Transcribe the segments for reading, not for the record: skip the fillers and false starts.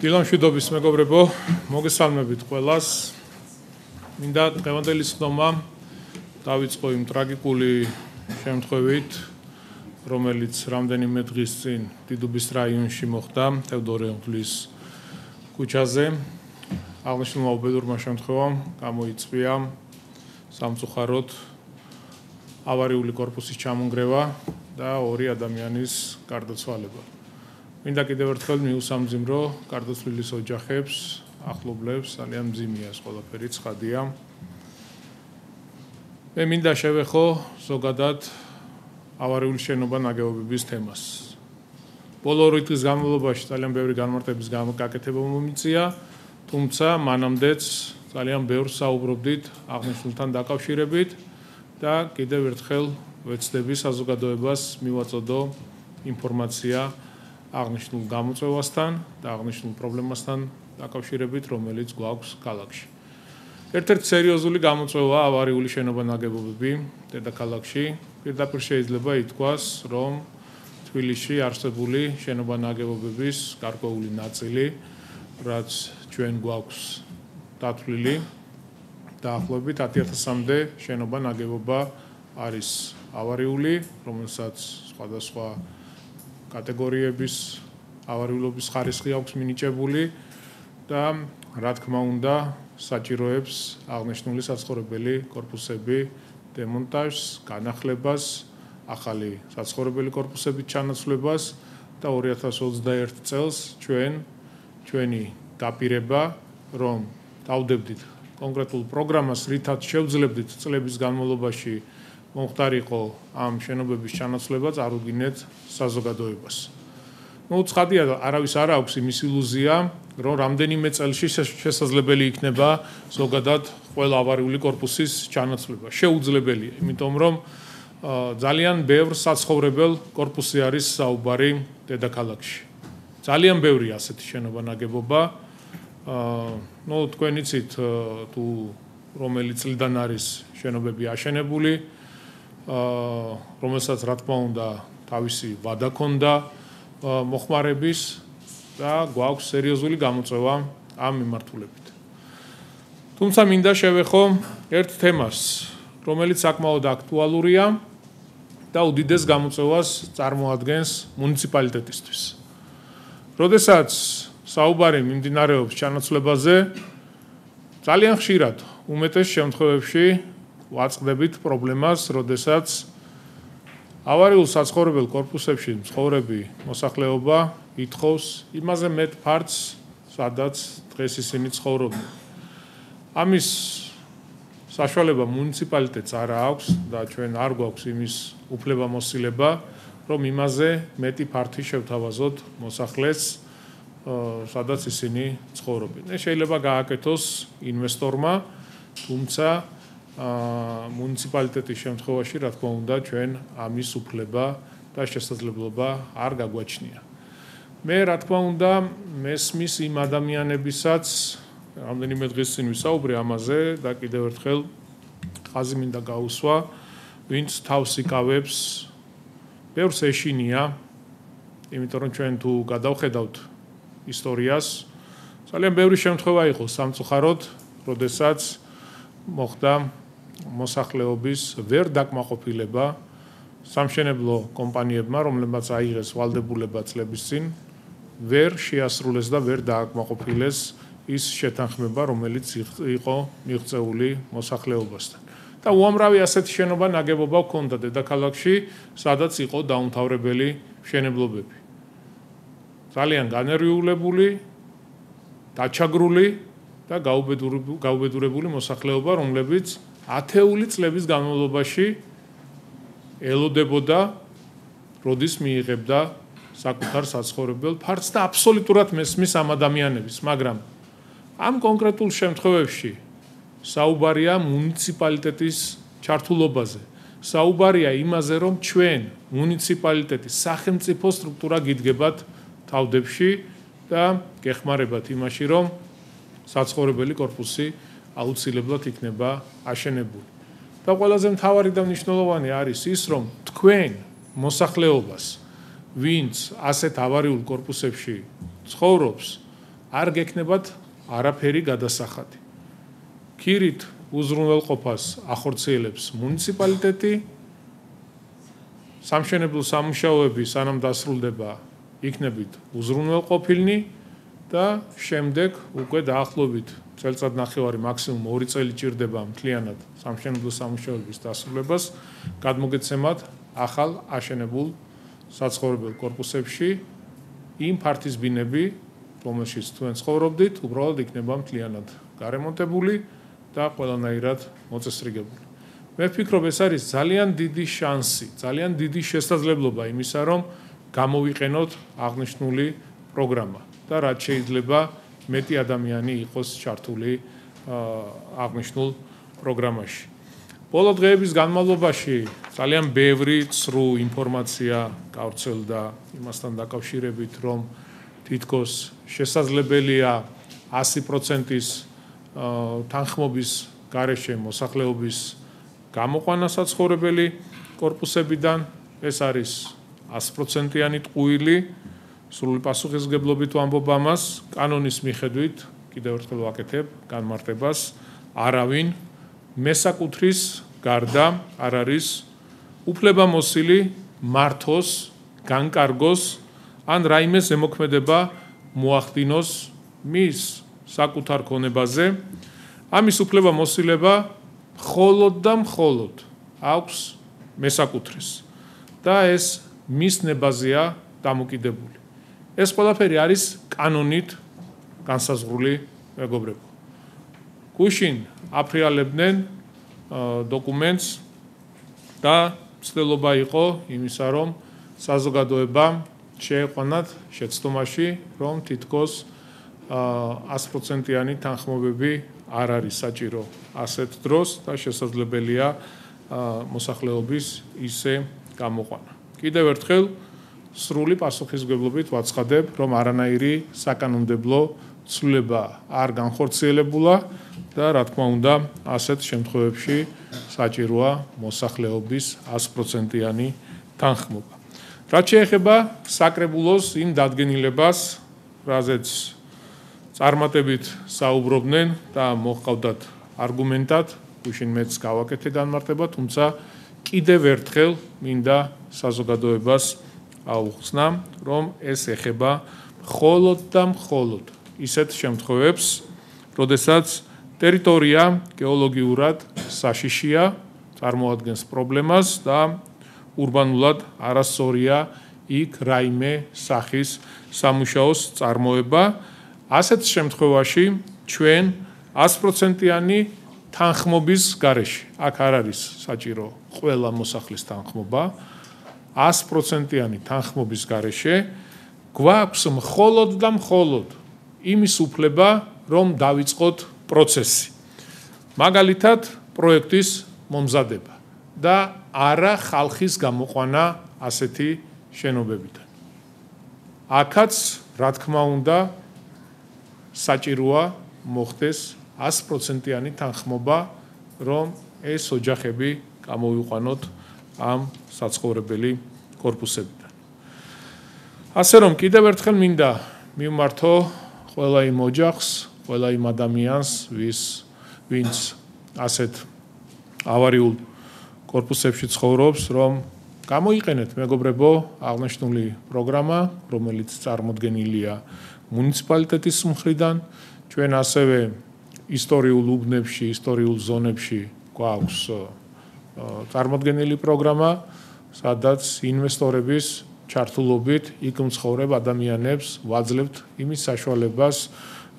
დილამშვიდობის მეგობრებო, მოგესალმებით ყველას. მინდა დღევანდელი სხდომა დავიწყო იმ ტრაგიკული შემთხვევით, რომელიც რამდენიმე დღის წინ დიდუბის რაიონში მოხდა, თევდორე-ღვთლის ქუჩაზე. აღნიშნულმა უბედურმა შემთხვევამ გამოიწვია სამწუხაროდ ავარიული корпуსის ჩამონგრევა და ორი ადამიანის გარდაცვალება. მინდა კიდევ ერთხელ მიუსამძიმრო გარდაცვლილის ოჯახებს, ახლობლებს, ძალიან მძიმეა ეს ყველაფერი, ცხადია. მე მინდა შევეხო ზოგადად ავარიული შენობა ნაგებობების თემას. ბოლო ორი წლის განმავლობაში ძალიან ბევრი განმარტების გაკეთება მომიწია, თუმცა მანამდეც ძალიან ბევრს საუბრობდით აღნიშნულთან დაკავშირებით და კიდევ ერთხელ ვეცდები საზოგადოებას მივაწოდო ინფორმაცია აღნიშნულ გამოწვევასთან და აღნიშნულ პრობლემასთან დაკავშირებით, რომელიც გვაქვს ქალაქში. ერთ-ერთი სერიოზული გამოწვევა ავარიული შენობა ნაგებობები დედაქალაქში. პირდაპირ შეიძლება ითქვას, რომ თბილისში არსებული შენობა ნაგებობების გარკვეული ნაწილი, რაც ჩვენ გვაქვს დათვლილი, დაახლოებით 10,000-მდე შენობა ნაგებობა არის ავარიული, რომელსაც სხვადასხვა კატეგორიების ავარიულობის ხარისხი აქვს მინიჭებული და რა თქმა უნდა საჭიროებს აღნიშნული საცხოვრებელი корпуსები დემონტაჟს, განახლებას, ახალი საცხოვრებელი корпуსების ჩანაცვლებას და 2021 წელს ჩვენი დაპირება, რომ დავდებდით კონკრეტულ პროგრამას, რითაც შევძლებდით წლების განმავლობაში მომხდარიყო ამ შენობების ჩანაცვლება, წარუდგინეთ საზოგადოებას. ცხადია, არავის არ აქვს იმის ილუზია, რომ რამდენიმე წელში შესაძლებელი იქნება ზოგადად ყველა ავარიული корпуსის ჩანაცვლება. შეუძლებელია, იმიტომ რომ ძალიან ბევრ საცხოვრებელ корпуსი არის საუბარი დედაქალაქში. ძალიან ბევრი ასეთი შენობა ნაგებობა. თქვენ იცით თუ რომელი წლიდან არის შენობები აშენებული, რომელსაც რა თქმა უნდა თავისი ვადა ჰქონდა მოხმარების და გვაქვს სერიოზული გამოწვევა ამ მიმართულებით. თუმცა მინდა შევეხო ერთ თემას, რომელიც საკმაოდ აქტუალურია და უდიდეს გამოწვევას წარმოადგენს მუნიციპალიტეტისთვის. როდესაც საუბარი მიმდინარეობს ჩანაცვლებაზე, ძალიან ხშირად უმეტეს შემთხვევებში ვაწყდებით პრობლემას, როდესაც ავარიულ საცხოვრებელ корпуსებში მცხოვრები მოსახლეობა ითხოვს იმაზე მეტ ფართს, სადაც დღეს ისინი ცხოვრობენ. ამის საშუალება მუნიციპალიტეტს არ აქვს და ჩვენ არ გვაქვს იმის უფლებამოსილება, რომ იმაზე მეტი ფართი შევთავაზოთ მოსახლეს, სადაც ისინი ცხოვრობენ. შეიძლება გააკეთოს ინვესტორმა, თუმცა მუნიციპალიტეტის შემთხვევაში, რა თქმა უნდა, ჩვენ ამის უფლება და შესაძლებლობა არ გაგვაჩნია. მე, რა თქმა უნდა, მესმის იმ ადამიანებისაც, რამდენიმე დღის წინ ვისაუბრე ამაზე და კიდევ ერთხელ ხაზი მინდა გაუსვა, ვინც თავს იკავებს, ბევრს ეშინია, იმიტომ რომ ჩვენ თუ გადავხედავთ ისტორიას, ძალიან ბევრი შემთხვევა იყო სამწუხაროდ, როდესაც მოხდა მოსახლეობის ვერ დაკმაყოფილება სამშენებლო კომპანიებმა, რომლებმაც აიღეს ვალდებულება წლების წინ, ვერ შეასრულეს და ვერ დააკმაყოფილეს ის შეთანხმება, რომელიც იყო მიღწეული მოსახლეობასთან. და უამრავი ასეთი შენობა ნაგებობა ჰქონდა დედაქალაქში, სადაც იყო დაუმთავრებელი მშენებლობები. ძალიან განერვიულებული, დაჩაგრული და გაუბედურებული მოსახლეობა, რომლებიც ათეული წლების განმავლობაში ელოდებოდა, როდის მიიღებდა საკუთარ საცხოვრებელ ფართს და აბსოლუტურად მესმის ამ ადამიანების, მაგრამ ამ კონკრეტულ შემთხვევებში საუბარია მუნიციპალიტეტის ჩართულობაზე. საუბარია იმაზე, რომ ჩვენ მუნიციპალიტეტის სახელმწიფო სტრუქტურა გიდგებათ თავდებში და გეხმარებათ იმაში, რომ საცხოვრებელი корпуსი აუცილებლად იქნება აშენებული. და ყველაზე მთავარი და მნიშვნელოვანი არის ის, რომ თქვენ მოსახლეობას, ვინც ასეთ ავარიულ корпуსებში ცხოვრობს, არ გექნებათ არაფერი გადასახადი. ქირით უზრუნველყოფას ახორციელებს მუნიციპალიტეტი, სამშენებლო სამუშაოები სანამ დასრულდება იქნებით უზრუნველყოფილნი და შემდეგ უკვე დაახლოებით წელწადნახევარი მაქსიმუმ 2 წელი ჭირდება მთლიანად სამშენებლო სამუშაოების დასრულებას გადმოგეცემათ ახალ აშენებულ საცხოვრებელ კორპუსებში იმ ფართის ბინები, რომელშიც თქვენ ცხოვრობდით, უბრალოდ იქნება მთლიანად გარემონტებული და ყველანაირად მოწესრიგებული. მე ვფიქრობ, ეს არის ძალიან დიდი შანსი, ძალიან დიდი შესაძლებლობა იმისა, რომ გამოვიყენოთ აღნიშნული პროგრამა და რაც შეიძლება მეტი ადამიანი იყოს ჩართული აღნიშნულ პროგრამაში. ბოლო დღეების განმავლობაში ძალიან ბევრი ცრუ ინფორმაცია გავრცელდა იმასთან დაკავშირებით, რომ თითქოს შესაძლებელია 100%-ის თანხმობის გარეშე მოსახლეობის გამოყვანა საცხოვრებელი კორპუსებიდან, ეს არის 100%-იანი ტყუილი, სრული პასუხისმგებლობით ვამბობ ამას, კანონის მიხედვით, კიდევ ერთხელ ვაკეთებ განმარტებას, არავინ მესაკუთრის გარდა არ არის უფლებამოსილი მართოს, განკარგოს ან რაიმე ზემოქმედება მოახდინოს მის საკუთარ ქონებაზე, ამის უფლებამოსილება მხოლოდ და მხოლოდ აქვს მესაკუთრის და ეს მის ნებაზეა დამოკიდებული. ეს ყველაფერი არის კანონით განსაზღვრული, მეგობრებო. გუშინ აფრიალებდნენ დოკუმენტს და ცდილობა იყო იმისა, რომ საზოგადოებამ შეეყვანათ შეცდომაში, რომ თითქოს 100%-იანი თანხმობები არ არის საჭირო ასეთ დროს და შესაძლებელია მოსახლეობის ისე გამოყვანა. კიდევ ერთხელ სრული პასუხისმგებლობით ვაცხადებ, რომ არანაირი საკანონმდებლო ცვლილება არ განხორციელებულა და რა თქმა უნდა, ასეთ შემთხვევებში საჭიროა მოსახლეობის 100%-იანი თანხმობა. რაც შეეხება საკრებულოს იმ დადგენილებას, რაზეც წარმატებით საუბრობდნენ და მოჰყავდათ არგუმენტად, გუშინ მეც გავაკეთე განმარტება, თუმცა კიდევ ერთხელ მინდა საზოგადოებას აუხსნა, რომ ეს ეხება მხოლოდ და მხოლოდ ისეთ შემთხვევებს, როდესაც ტერიტორია გეოლოგიურად საშიშია, წარმოადგენს პრობლემას და ურბანულად არასწორია იქ რაიმე სახის სამუშაოს წარმოება. ასეთ შემთხვევაში ჩვენ 100%-იანი თანხმობის გარეშე, აქ არ არის საჭირო ყველა მოსახლის თანხმობა, 100%-იანი თანხმობის გარეშე გვაქვს მხოლოდ და მხოლოდ იმის უფლება, რომ დავიწყოთ პროცესი. მაგალითად, პროექტის მომზადება და არა ხალხის გამოყვანა ასეთი შენობებიდან. აქაც, რა თქმა უნდა, საჭიროა მოხდეს 100%-იანი თანხმობა, რომ ეს ოჯახები გამოვიყვანოთ ამ საცხოვრებელი კორპუსებიდან. ასე რომ კიდევ ერთხელ მინდა მივმართო ყველა იმ ოჯახს, ყველა იმ ადამიანს, ვინც ასეთ ავარიულ კორპუსებში ცხოვრობს, რომ გამოიყენეთ, მეგობრებო, აღნიშნული პროგრამა, რომელიც წარმოდგენილია მუნიციპალიტეტის მხრიდან, ჩვენ ასევე ისტორიულ უბნებში, ისტორიულ ზონებში გვაქვს წარმოდგენილი პროგრამა, სადაც ინვესტორების ჩართულობით იქ მცხოვრებ ადამიანებს ვაძლევთ იმის საშუალებას,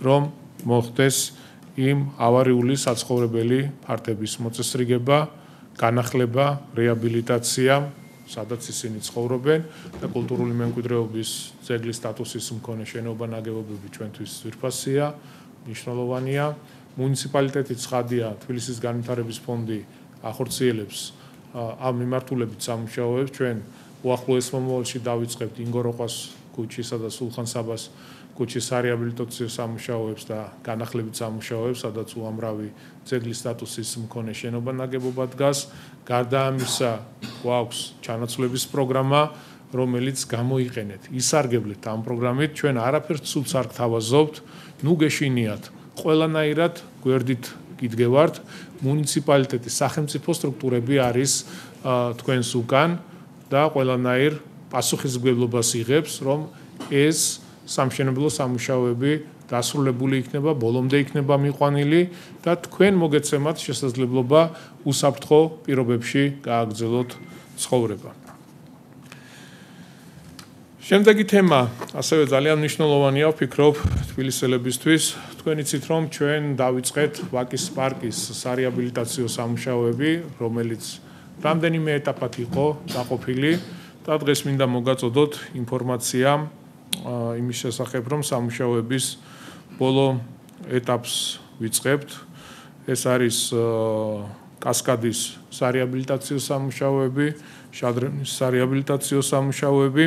რომ მოხდეს იმ ავარიული საცხოვრებელი ფართების მოწესრიგება, განახლება, რეაბილიტაცია, სადაც ისინი ცხოვრობენ და კულტურული მემკვიდრეობის ძეგლის სტატუსის მქონე შენობა ნაგებობები ჩვენთვის ძვირფასია, მნიშვნელოვანია. მუნიციპალიტეტი ცხადია, თბილისის განვითარების ფონდი ახორციელებს ამ მიმართულებით სამუშაოებს. ჩვენ უახლოეს მომავალში დავიწყებთ ინგოროყვას ქუჩისა და სულხან-საბას ქუჩისარეაბილიტაციო სამუშაოებს და განახლებით სამუშაოებს, სადაც უამრავი ძეგლის სტატუსის მქონე შენობა ნაგებობა დგას. გარდა ამისა, გვაქვს ჩანაცვლების პროგრამა, რომელიც გამოიყენეთ, ისარგებლეთ ამ პროგრამით, ჩვენ არაფერს ცუდს არ გთავაზობთ, ნუ გეშინიათ, ყველანაირად გვერდით გიდგევართ, მუნიციპალიტეტის სახელმწიფო სტრუქტურები არის თქვენს უკან და ყველანაირ პასუხისმგებლობას იღებს, რომ ეს სამშენებლო სამუშაოები დასრულებული იქნება, ბოლომდე იქნება მიყვანილი და თქვენ მოგეცემათ შესაძლებლობა უსაფრთხო პირობებში გააგრძელოთ ცხოვრება. შემდეგი თემა ასევე ძალიან მნიშვნელოვანია, ვფიქრობ, თბილისელებისთვის. თქვენ იცით, რომ ჩვენ დავიწყეთ ვაკის პარკის სარეაბილიტაციო სამუშაოები, რომელიც რამდენიმე ეტაპად იყო დაყოფილი და დღეს მინდა მოგაწოდოთ ინფორმაცია იმის შესახებ, რომ სამუშაოების ბოლო ეტაპს ვიწყებთ. ეს არის კასკადის სარეაბილიტაციო სამუშაოები, შადრევნის სარეაბილიტაციო სამუშაოები.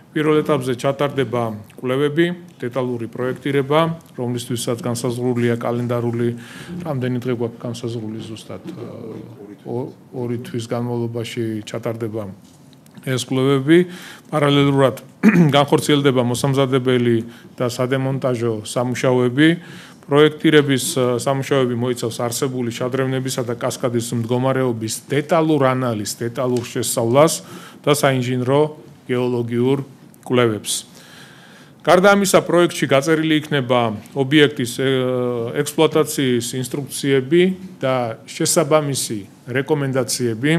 პირველ ეტაპზე ჩატარდება კვლევები, დეტალური პროექტირება, რომლისთვისაც განსაზღვრულია კალენდარული რამდენი დღე გვაქვს განსაზღვრული ზუსტად 2 თვის განმავლობაში ჩატარდება ეს კვლევები. პარალელურად განხორციელდება მოსამზადებელი და სადემონტაჟო სამუშაოები. პროექტირების სამუშაოები მოიცავს არსებული შადრევნებისა და კასკადის მდგომარეობის დეტალურ ანალიზს, დეტალურ შესწავლას და საინჟინრო გეოლოგიურ კვლევებს. გარდა ამისა, პროექტში გაწერილი იქნება ობიექტის ექსპლუატაციის ინსტრუქციები და შესაბამისი რეკომენდაციები.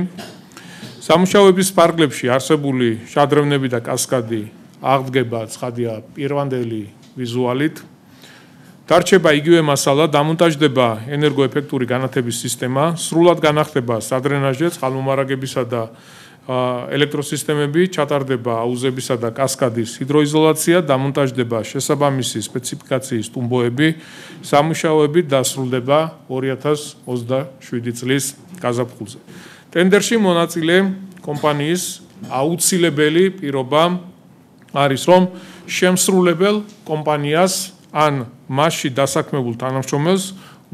სამუშაოების პარკლებში არსებული შადრევნები და კასკადი აღდგება ცხადია პირვანდელი ვიზუალით. დარჩება იგივე მასალა, დამონტაჟდება ენერგოეფექტური განათების სისტემა, სრულად განახდება სადრენაჟე, წყალმომარაგებისა და ელექტროსისტემები, ჩატარდება აუზებისა და კასკადის ჰიდროიზოლაცია, დამონტაჟდება შესაბამისი სპეციფიკაციის ტუმბოები, სამუშაოები დასრულდება 2027 წლის გაზაფხულზე. ტენდერში მონაწილე კომპანიის აუცილებელი პირობა არის, რომ შემსრულებელ კომპანიას ან მასში დასაქმებულ თანამშრომელს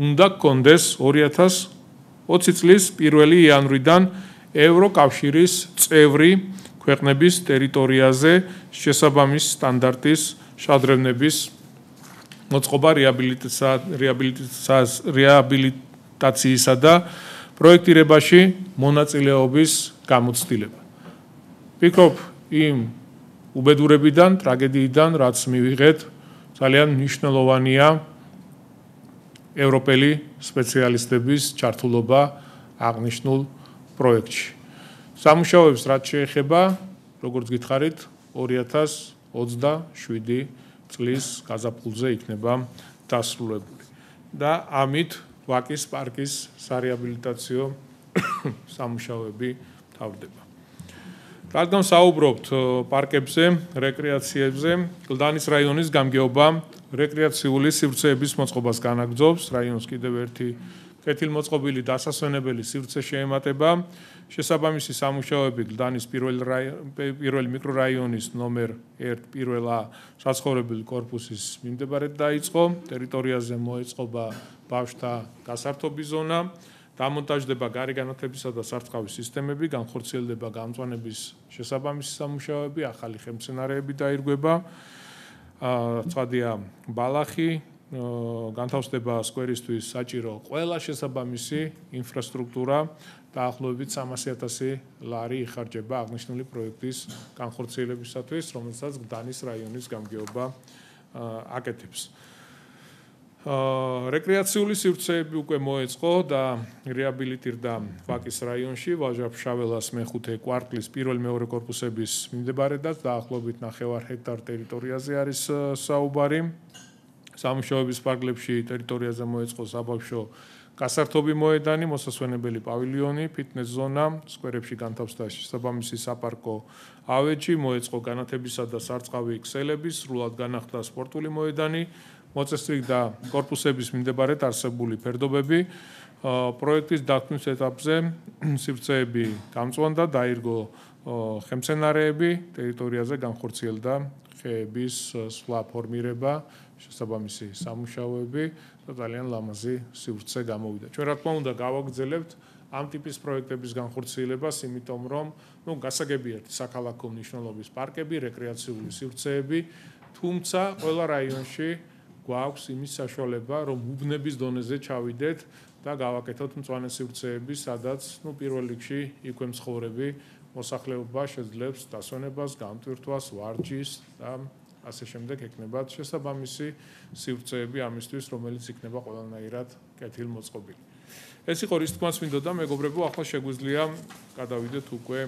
უნდა გქონდეს 2020 წლის 1 იანვრიდან ევროკავშირის წევრი ქვეყნების ტერიტორიაზე შესაბამის სტანდარტის შადრევნების მოწყობა, რეაბილიტაციისა და პროექტირებაში მონაწილეობის გამოცდილება. ვფიქრობ, იმ უბედურებიდან, ტრაგედიიდან, რაც მივიღეთ, ძალიან მნიშვნელოვანია ევროპელი სპეციალისტების ჩართულობა აღნიშნულ პროექტში. სამუშაოებს რაც შეეხება, როგორც გითხარით, 2027 წლის გაზაფხულზე იქნება დასრულებული. და ამით ვაკის პარკის სარეაბილიტაციო სამუშაოები თავდება. რადგან საუბრობთ პარკებზე, რეკრეაციებზე, კლდანის რაიონის გამგეობა რეკრეაციული სივრცეების მოწყობას განაგრძობს. რაიონს კიდევ ერთი კეთილმოწყობილი დასასვენებელი სივრცე შეემატება. შესაბამისი სამუშაოები კლდანის პირველი მიკრორაიონის ნომერ 1 პირველ-ა საცხოვრებელი კორპუსის მიმდებარედ დაიწყო. ტერიტორიაზე მოეწყობა ბავშვთა გასართობის ზონა, დამონტაჟდება გარეგანათებისა და სარწყავის სისტემები, განხორციელდება გამწვანების შესაბამისი სამუშაოები, ახალი ხელმცენარეები დაირგვება. ცხადია ბალახი, განთავსდება სკვერისთვის საჭირო ყველა შესაბამისი ინფრასტრუქტურა, დაახლოებით 300,000 ლარი იხარჯება აღნიშნული პროექტის განხორციელებისათვის, რომელსაც გდანის რაიონის გამგეობა აკეთებს. რეკრეაციული სივრცეები უკვე მოეწყო და რეაბილიტირდა ვაკის რაიონში, ვაჟა-ფშაველას მეხუთე კვარტლის პირველ-მეორე კორპუსების მიმდებარედაც დაახლოებით 9 ჰექტარ ტერიტორიაზე არის საუბარი. სამუშაოების პარკლებში ტერიტორიაზე მოეწყო საბავშვო გასართობი მოედანი, მოსასვენებელი პავილიონი, ფიტნეს ზონა, სკვერებში განთავსდა შესაბამისი საპარკო ავეჯი, მოეწყო განათებისა და სარწყავი ქსელები, სრულად განახლდა სპორტული მოედანი, მოწესრიგდა კორპუსების მიმდებარედ არსებული ფერდობები. პროექტის დათმის ეტაპზე სივრცეები გამწვანდა, დაირგო ხელმცენარეები, ტერიტორიაზე განხორციელდა ხეების სვლა ფორმირება, შესაბამისი სამუშაოები და ძალიან ლამაზი სივრცე გამოვიდა. ჩვენ რა თქმა უნდა გავაგრძელებთ ამ ტიპის პროექტების განხორციელებას, იმიტომ რომ გასაგებია საქალაქო მნიშვნელობის პარკები, რეკრეაციული სივრცეები, თუმცა ყველა რაიონში გვაქვს იმის საშუალება, რომ უბნების დონეზე ჩავიდეთ და გავაკეთოთ მწვანე სივრცეები, სადაც პირველ რიგში იქვე მცხოვრები მოსახლეობა შეძლებს დასვენებას, გამტვირთვას, ვარჯიშს და ასე შემდეგ ეკნებათ შესაბამისი სივრცეები ამისთვის, რომელიც იქნება ყველანაირად კეთილმოწყობილი. ეს იყო რის თქმაც მინდოდა, მეგობრებო, ახლა შეგვიძლია გადავიდეთ უკვე